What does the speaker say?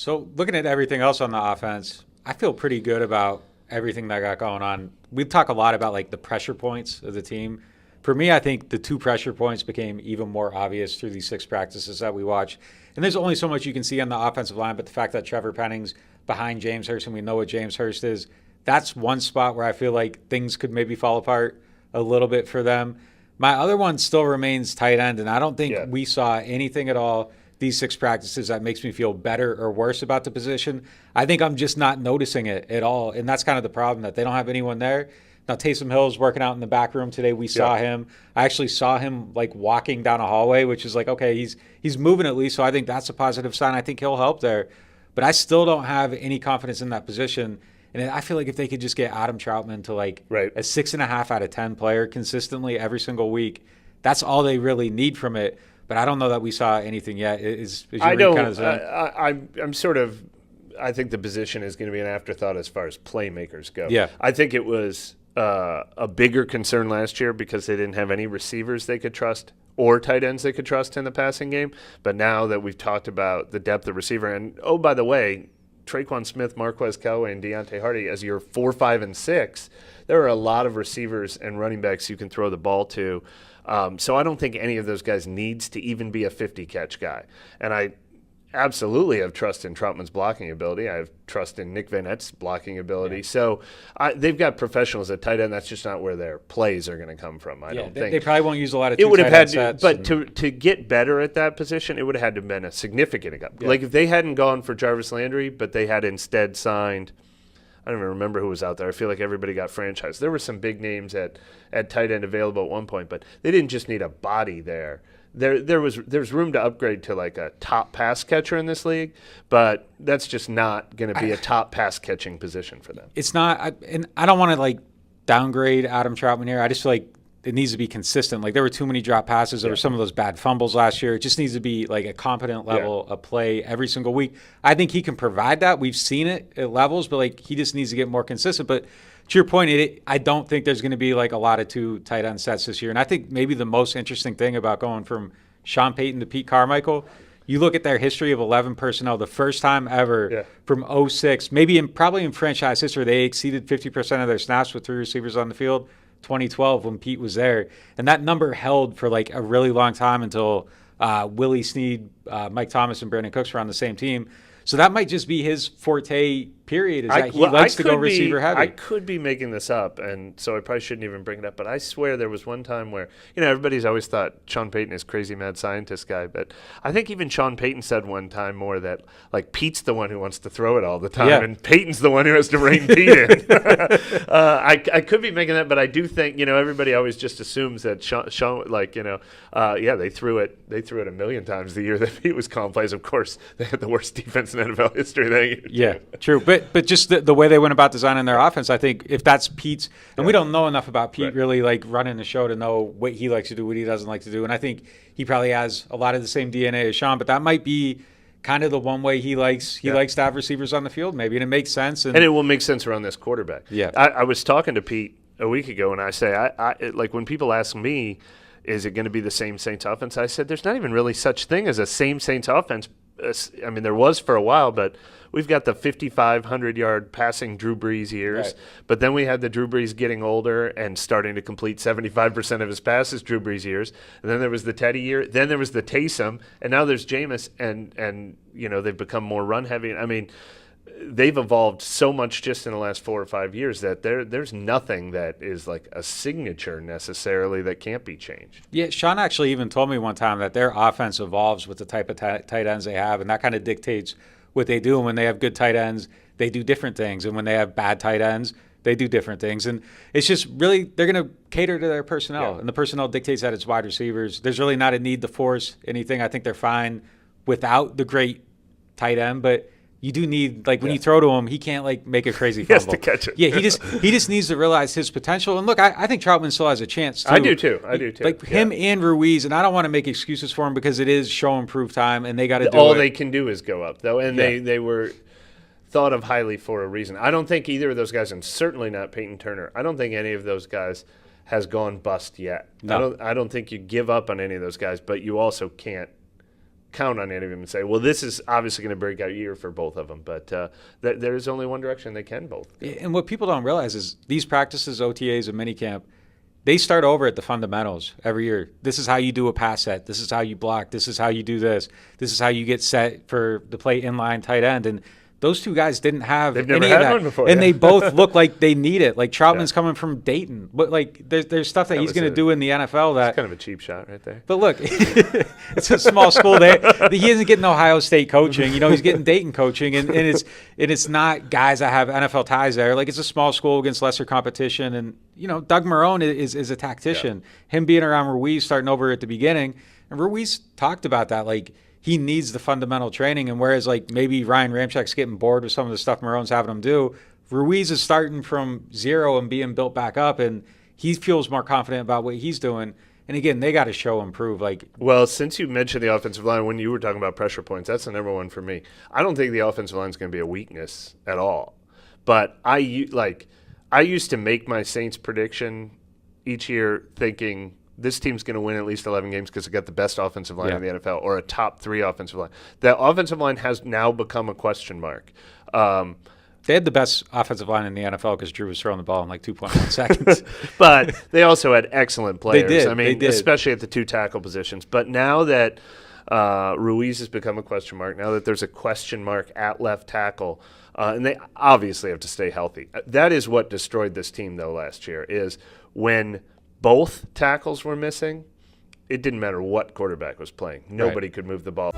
So looking at everything else on the offense, I feel pretty good about everything that got going on. We talk a lot about like the pressure points of the team. For me, I think the 2 pressure points became even more obvious through these 6 practices that we watched. And there's only so much you can see on the offensive line, but the fact that Trevor Penning's behind James Hurst and we know what James Hurst is, that's one spot where I feel like things could maybe fall apart a little bit for them. My other one still remains tight end, and I don't think we saw anything at all these 6 practices that makes me feel better or worse about the position. I think I'm just not noticing it at all, and that's kind of the problem, that they don't have anyone there. Now, Taysom Hill's working out in the back room today. We saw him. I actually saw him like walking down a hallway, which is like, okay, he's moving at least, so I think that's a positive sign. I think he'll help there. But I still don't have any confidence in that position. And I feel like if they could just get Adam Troutman to like a 6.5 out of 10 player consistently every single week, that's all they really need from it. But I don't know that we saw anything yet. I don't. I'm sort of. I think the position is going to be an afterthought as far as playmakers go. Yeah. I think it was a bigger concern last year because they didn't have any receivers they could trust or tight ends they could trust in the passing game. But now that we've talked about the depth of receiver, and oh, by the way, Traquan Smith, Marquez Callaway, and Deontay Hardy as your 4, 5, and 6, there are a lot of receivers and running backs you can throw the ball to. So I don't think any of those guys needs to even be a 50-catch guy. And I absolutely have trust in Troutman's blocking ability. I have trust in Nick Vanette's blocking ability. Yeah. So they've got professionals at tight end. That's just not where their plays are going to come from, I don't think. They probably won't use a lot of two tight end sets. But to get better at that position, it would have had to have been a significant – like if they hadn't gone for Jarvis Landry, but they had instead signed – I don't even remember who was out there. I feel like everybody got franchised. There were some big names at tight end available at one point, but they didn't just need a body there. There's room to upgrade to like a top pass catcher in this league, but that's just not going to be a top pass catching position for them. It's not, and I don't want to like downgrade Adam Troutman here. I just feel like it needs to be consistent. Like there were too many drop passes. There were some of those bad fumbles last year. It just needs to be like a competent level of play every single week. I think he can provide that. We've seen it at levels, but like he just needs to get more consistent. But to your point, I don't think there's going to be like a lot of 2 tight end sets this year. And I think maybe the most interesting thing about going from Sean Payton to Pete Carmichael, you look at their history of 11 personnel, the first time ever from 06, probably in franchise history, they exceeded 50% of their snaps with 3 receivers on the field. 2012 when Pete was there. And that number held for like a really long time until Willie Snead, Mike Thomas, and Brandon Cooks were on the same team. So that might just be his forte, period, is that he likes to go receiver heavy. I could be making this up, and so I probably shouldn't even bring it up, but I swear there was one time where, everybody's always thought Sean Payton is crazy mad scientist guy, but I think even Sean Payton said one time more that, like, Pete's the one who wants to throw it all the time, and Payton's the one who has to rein Pete in. I could be making that, but I do think, everybody always just assumes that Sean they threw it a million times the year that Pete was calling plays. Of course, they had the worst defense in NFL history. True. But just the way they went about designing their offense, I think if that's Pete's, and we don't know enough about Pete really like running the show to know what he likes to do, what he doesn't like to do. And I think he probably has a lot of the same DNA as Sean, but that might be kind of the one way he likes to have receivers on the field maybe, and it makes sense. And it will make sense around this quarterback. Yeah. I was talking to Pete a week ago, and I say, like when people ask me, is it going to be the same Saints offense? I said, there's not even really such thing as a same Saints offense. I mean, there was for a while, but we've got the 5,500-yard passing Drew Brees years. Right. But then we had the Drew Brees getting older and starting to complete 75% of his passes Drew Brees years. And then there was the Teddy year. Then there was the Taysom. And now there's Jameis. And they've become more run-heavy. I mean, they've evolved so much just in the last 4 or 5 years that there's nothing that is like a signature necessarily that can't be changed. Yeah, Sean actually even told me one time that their offense evolves with the type of tight ends they have, and that kind of dictates what they do. And when they have good tight ends, they do different things. And when they have bad tight ends, they do different things. And it's just really, they're going to cater to their personnel. Yeah. And the personnel dictates that it's wide receivers. There's really not a need to force anything. I think they're fine without the great tight end, but you do need, like, when you throw to him, he can't, like, make a crazy fumble. He has to catch it. Yeah, he just needs to realize his potential. And, look, I think Troutman still has a chance, too. I do, too. Like, him and Ruiz, and I don't want to make excuses for him because it is show and prove time, and they got to do all it. They can do is go up, though, and they were thought of highly for a reason. I don't think either of those guys, and certainly not Peyton Turner, I don't think any of those guys has gone bust yet. No. I don't think you give up on any of those guys, but you also can't count on any of them and say, well, this is obviously going to break out year for both of them. But there is only one direction they can both go. And what people don't realize is these practices, OTAs, and minicamp, they start over at the fundamentals every year. This is how you do a pass set. This is how you block. This is how you do this. This is how you get set for the play inline tight end. And those two guys didn't have They've never any had of that. one before, and yeah. they both look like they need it. Like Troutman's coming from Dayton. But like there's stuff that he's going to do in the NFL that – It's kind of a cheap shot right there. But look, it's a small school. He isn't getting Ohio State coaching. You know, he's getting Dayton coaching, and it's not guys that have NFL ties there. Like, it's a small school against lesser competition. And, you know, Doug Marrone is a tactician. Yeah. Him being around Ruiz starting over at the beginning, and Ruiz talked about that. Like, he needs the fundamental training, and whereas, like, maybe Ryan Ramczak's getting bored with some of the stuff Marrone's having him do, Ruiz is starting from zero and being built back up, and he feels more confident about what he's doing. And again, they got to show improve. Like, well, since you mentioned the offensive line, when you were talking about pressure points, that's the number one for me. I don't think the offensive line is going to be a weakness at all. But I used to make my Saints prediction each year thinking this team's going to win at least 11 games because they got the best offensive line in the NFL, or a top 3 offensive line. The offensive line has now become a question mark. They had the best offensive line in the NFL because Drew was throwing the ball in like 2.1 seconds. But they also had excellent players. They did. I mean, especially at the 2 tackle positions. But now that Ruiz has become a question mark, now that there's a question mark at left tackle, and they obviously have to stay healthy. That is what destroyed this team, though, last year, is when both tackles were missing, it didn't matter what quarterback was playing. Nobody could move the ball.